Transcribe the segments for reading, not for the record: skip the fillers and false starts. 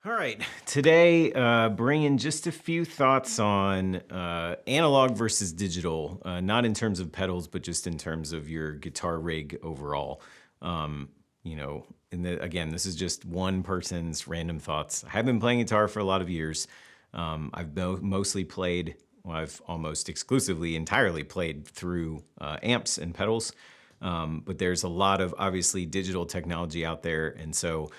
All right, today bringing just a few thoughts on analog versus digital, not in terms of pedals, but just in terms of your guitar rig overall. Again, this is just one person's random thoughts. I have been playing guitar for a lot of years. Mostly played, well, I've almost exclusively, entirely played through amps and pedals. But there's a lot of obviously digital technology out there, and so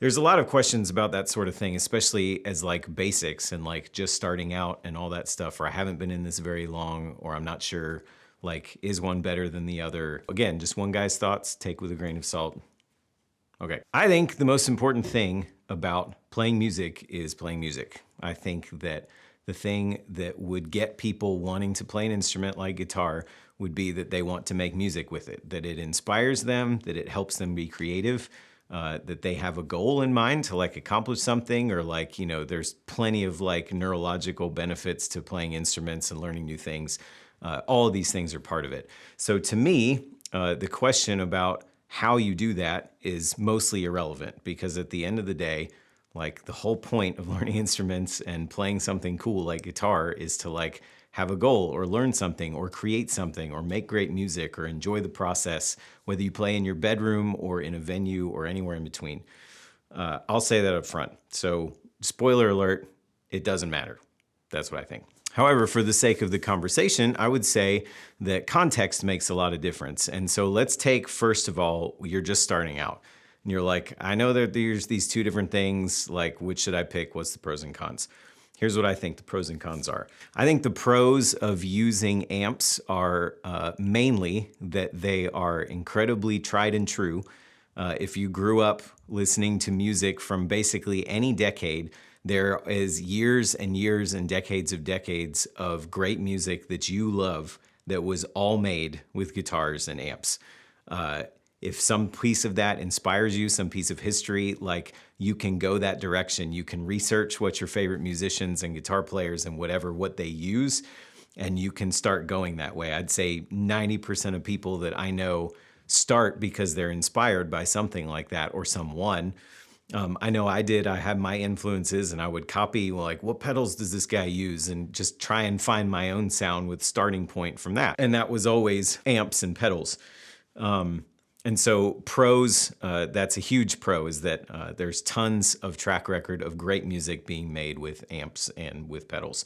there's a lot of questions about that sort of thing, especially as like basics and like just starting out and all that stuff, or I haven't been in this very long, or I'm not sure, like, is one better than the other? Again, just one guy's thoughts, take with a grain of salt. Okay. I think the most important thing about playing music is playing music. I think that the thing that would get people wanting to play an instrument like guitar would be that they want to make music with it, that it inspires them, that it helps them be creative, that they have a goal in mind to like accomplish something, or like, there's plenty of like neurological benefits to playing instruments and learning new things. All of these things are part of it. So to me, the question about how you do that is mostly irrelevant, because at the end of the day, like the whole point of learning instruments and playing something cool like guitar is to like have a goal or learn something or create something or make great music or enjoy the process, whether you play in your bedroom or in a venue or anywhere in between. I'll say that up front. So spoiler alert, it doesn't matter. That's what I think. However, for the sake of the conversation, I would say that context makes a lot of difference. And so let's take, first of all, you're just starting out. And you're like, I know that there's these two different things, like which should I pick? What's the pros and cons? Here's what I think the pros and cons are. I think the pros of using amps are mainly that they are incredibly tried and true. If you grew up listening to music from basically any decade, there is years and years and decades of great music that you love that was all made with guitars and amps. If some piece of that inspires you, some piece of history, like you can go that direction. You can research what your favorite musicians and guitar players and what they use, and you can start going that way. I'd say 90% of people that I know start because they're inspired by something like that or someone. I know I did. I had my influences and I would copy, like, what pedals does this guy use? And just try and find my own sound with starting point from that. And that was always amps and pedals. And so pros, that's a huge pro, is that there's tons of track record of great music being made with amps and with pedals.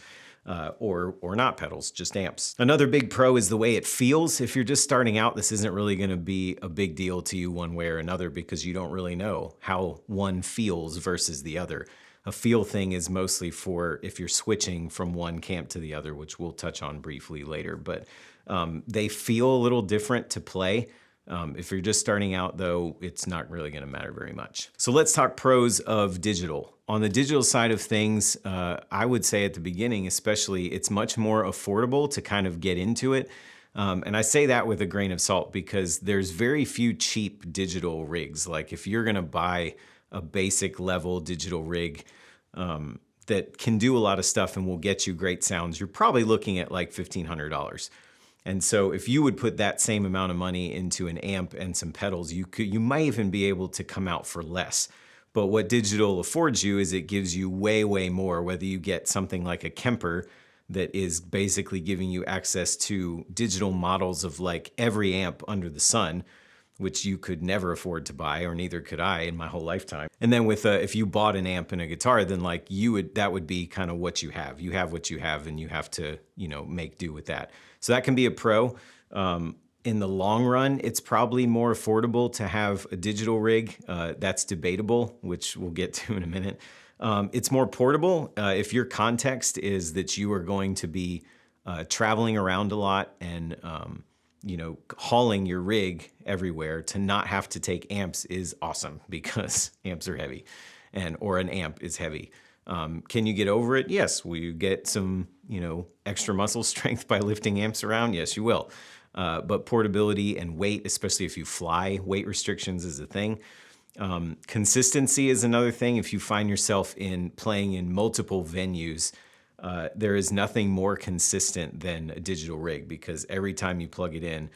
Or not pedals, just amps. Another big pro is the way it feels. If you're just starting out, this isn't really gonna be a big deal to you one way or another, because you don't really know how one feels versus the other. A feel thing is mostly for if you're switching from one camp to the other, which we'll touch on briefly later, but they feel a little different to play. If you're just starting out though, it's not really gonna matter very much. So let's talk pros of digital. On the digital side of things, I would say at the beginning especially, it's much more affordable to kind of get into it. And I say that with a grain of salt because there's very few cheap digital rigs. Like if you're gonna buy a basic level digital rig that can do a lot of stuff and will get you great sounds, you're probably looking at like $1,500. And so if you would put that same amount of money into an amp and some pedals, you might even be able to come out for less. But what digital affords you is it gives you way, way more, whether you get something like a Kemper that is basically giving you access to digital models of like every amp under the sun, which you could never afford to buy, or neither could I in my whole lifetime. And then with if you bought an amp and a guitar, then like that would be kind of what you have. You have what you have, and you have to, make do with that. So that can be a pro. In the long run, it's probably more affordable to have a digital rig. That's debatable, which we'll get to in a minute. It's more portable. If your context is that you are going to be traveling around a lot and hauling your rig everywhere, to not have to take amps is awesome, because amps are heavy, or an amp is heavy. Can you get over it? Yes. Will you get some, extra muscle strength by lifting amps around? Yes, you will. But portability and weight, especially if you fly, weight restrictions is a thing. Consistency is another thing. If you find yourself playing in multiple venues, there is nothing more consistent than a digital rig, because every time you plug it in,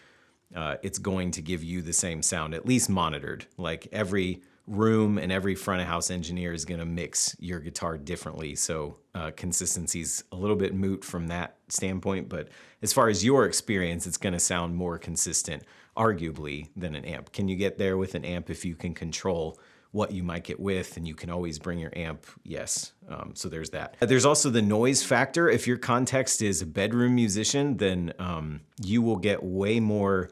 it's going to give you the same sound, at least monitored. Like every room and every front of house engineer is going to mix your guitar differently. So consistency's a little bit moot from that standpoint. But as far as your experience, it's going to sound more consistent, arguably, than an amp. Can you get there with an amp if you can control what you mic it with, and you can always bring your amp? Yes. So there's that. There's also the noise factor. If your context is a bedroom musician, then you will get way more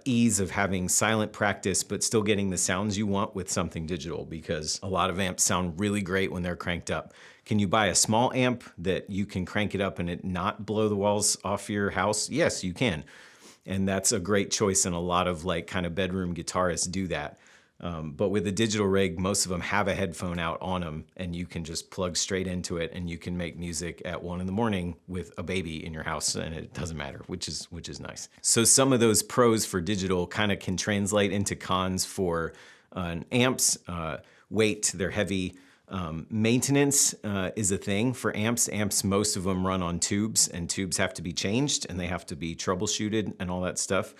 ease of having silent practice, but still getting the sounds you want with something digital, because a lot of amps sound really great when they're cranked up. Can you buy a small amp that you can crank it up and it not blow the walls off your house? Yes, you can. And that's a great choice, and a lot of like kind of bedroom guitarists do that. But with a digital rig, most of them have a headphone out on them, and you can just plug straight into it, and you can make music at 1 a.m. with a baby in your house, and it doesn't matter, which is nice. So some of those pros for digital kind of can translate into cons for amps. Weight, they're heavy. Maintenance is a thing for amps. Amps, most of them run on tubes, and tubes have to be changed, and they have to be troubleshooted and all that stuff.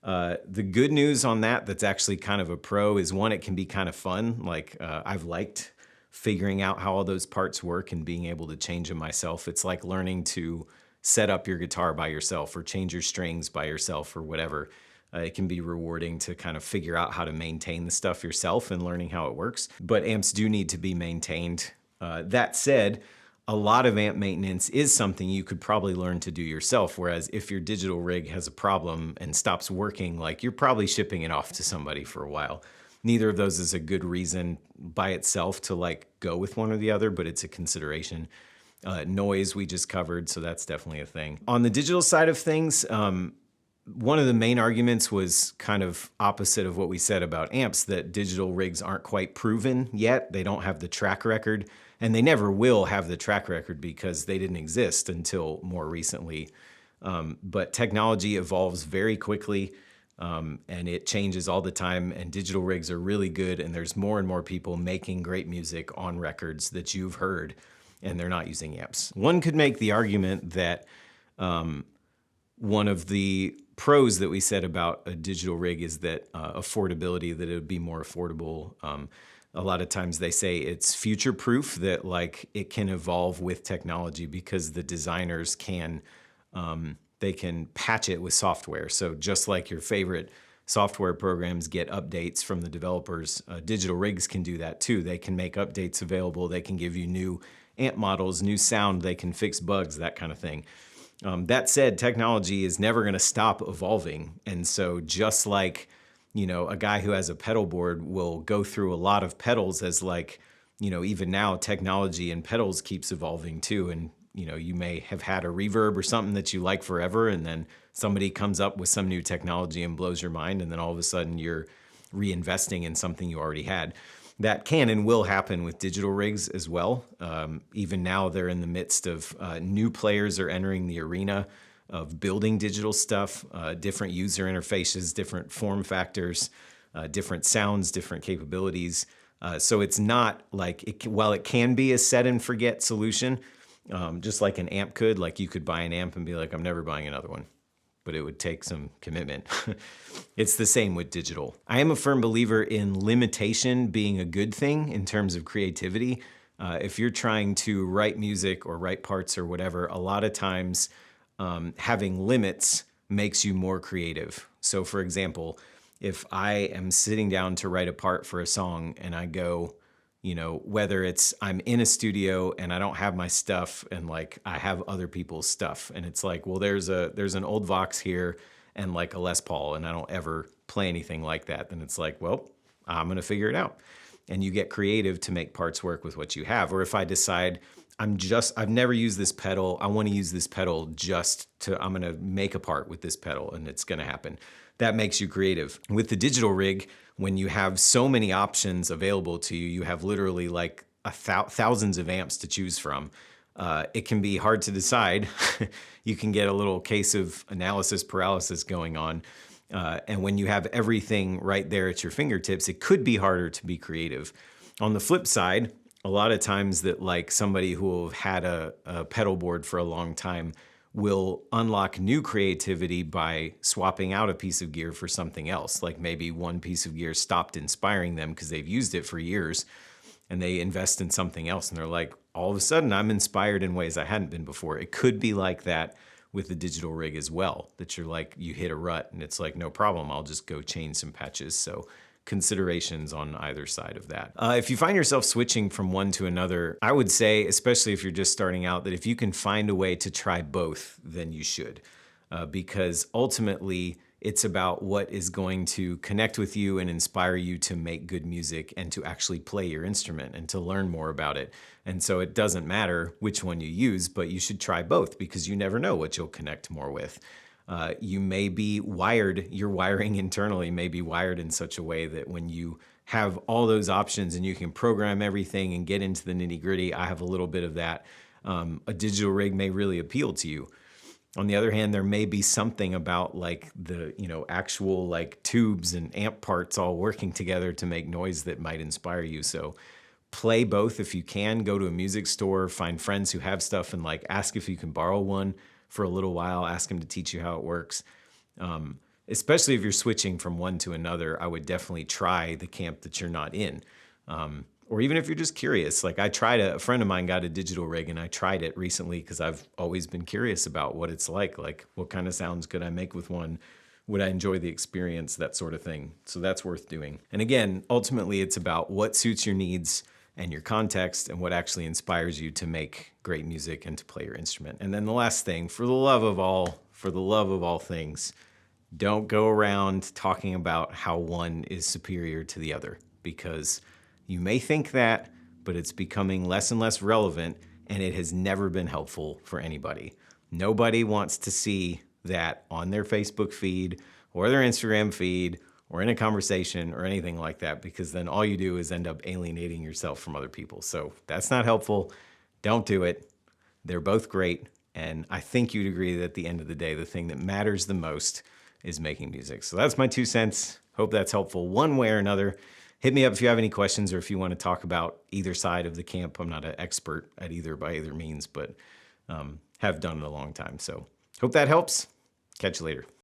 The good news on that's actually kind of a pro is, one, it can be kind of fun. Like I've liked figuring out how all those parts work and being able to change them myself. It's like learning to set up your guitar by yourself or change your strings by yourself or whatever. It can be rewarding to kind of figure out how to maintain the stuff yourself and learning how it works. But amps do need to be maintained. That said, a lot of amp maintenance is something you could probably learn to do yourself. Whereas if your digital rig has a problem and stops working, like, you're probably shipping it off to somebody for a while. Neither of those is a good reason by itself to like go with one or the other, but it's a consideration. Noise we just covered, so that's definitely a thing. On the digital side of things, one of the main arguments was kind of opposite of what we said about amps, that digital rigs aren't quite proven yet. They don't have the track record, and they never will have the track record because they didn't exist until more recently. But technology evolves very quickly, and it changes all the time, and digital rigs are really good, and there's more and more people making great music on records that you've heard, and they're not using amps. One could make the argument that one of the pros that we said about a digital rig is that affordability, that it would be more affordable. A lot of times they say it's future proof, that like it can evolve with technology because the designers can, they can patch it with software. So just like your favorite software programs get updates from the developers, digital rigs can do that too. They can make updates available. They can give you new amp models, new sound. They can fix bugs, that kind of thing. That said, technology is never going to stop evolving. And so just like, you know, a guy who has a pedal board will go through a lot of pedals, as like, you know, even now technology and pedals keeps evolving too. And, you know, you may have had a reverb or something that you like forever, and then somebody comes up with some new technology and blows your mind, and then all of a sudden you're reinvesting in something you already had. That can and will happen with digital rigs as well. Even now, they're in the midst of new players are entering the arena of building digital stuff, different user interfaces, different form factors, different sounds, different capabilities. So it's not like, while it can be a set and forget solution, just like an amp could, like you could buy an amp and be like, I'm never buying another one. But it would take some commitment. It's the same with digital. I am a firm believer in limitation being a good thing in terms of creativity. If you're trying to write music or write parts or whatever, a lot of times having limits makes you more creative. So for example, if I am sitting down to write a part for a song and I go, you know, whether it's I'm in a studio and I don't have my stuff and like I have other people's stuff, and it's like, well, there's an old Vox here and like a Les Paul, and I don't ever play anything like that, then it's like, well, I'm gonna figure it out. And you get creative to make parts work with what you have. Or if I decide I've never used this pedal, I want to use this pedal I'm gonna make a part with this pedal, and it's gonna happen. That makes you creative. With the digital rig, when you have so many options available to you, you have literally like thousands of amps to choose from. It can be hard to decide. You can get a little case of analysis paralysis going on. And when you have everything right there at your fingertips, it could be harder to be creative. On the flip side, a lot of times that like somebody who have had a pedal board for a long time will unlock new creativity by swapping out a piece of gear for something else. Like maybe one piece of gear stopped inspiring them because they've used it for years and they invest in something else. And they're like, all of a sudden, I'm inspired in ways I hadn't been before. It could be like that with the digital rig as well, that you're like, you hit a rut and it's like, no problem, I'll just go change some patches. So considerations on either side of that. If you find yourself switching from one to another, I would say, especially if you're just starting out, that if you can find a way to try both, then you should. Because ultimately, it's about what is going to connect with you and inspire you to make good music and to actually play your instrument and to learn more about it. And so it doesn't matter which one you use, but you should try both because you never know what you'll connect more with. You may be wired, your wiring internally may be wired in such a way that when you have all those options and you can program everything and get into the nitty gritty, I have a little bit of that. A digital rig may really appeal to you. On the other hand, there may be something about like the, actual like tubes and amp parts all working together to make noise that might inspire you. So play both if you can. Go to a music store, find friends who have stuff and like ask if you can borrow one for a little while, ask them to teach you how it works. Especially if you're switching from one to another, I would definitely try the camp that you're not in. Or even if you're just curious, like a friend of mine got a digital rig and I tried it recently because I've always been curious about what it's like what kind of sounds could I make with one? Would I enjoy the experience? That sort of thing. So that's worth doing. And again, ultimately it's about what suits your needs and your context and what actually inspires you to make great music and to play your instrument. And then the last thing, for the love of all things, don't go around talking about how one is superior to the other, because you may think that, but it's becoming less and less relevant and it has never been helpful for anybody. Nobody wants to see that on their Facebook feed or their Instagram feed or in a conversation or anything like that, because then all you do is end up alienating yourself from other people. So that's not helpful. Don't do it. They're both great. And I think you'd agree that at the end of the day, the thing that matters the most is making music. So that's my 2 cents. Hope that's helpful one way or another. Hit me up if you have any questions or if you want to talk about either side of the camp. I'm not an expert at either by either means, but have done it a long time. So hope that helps. Catch you later.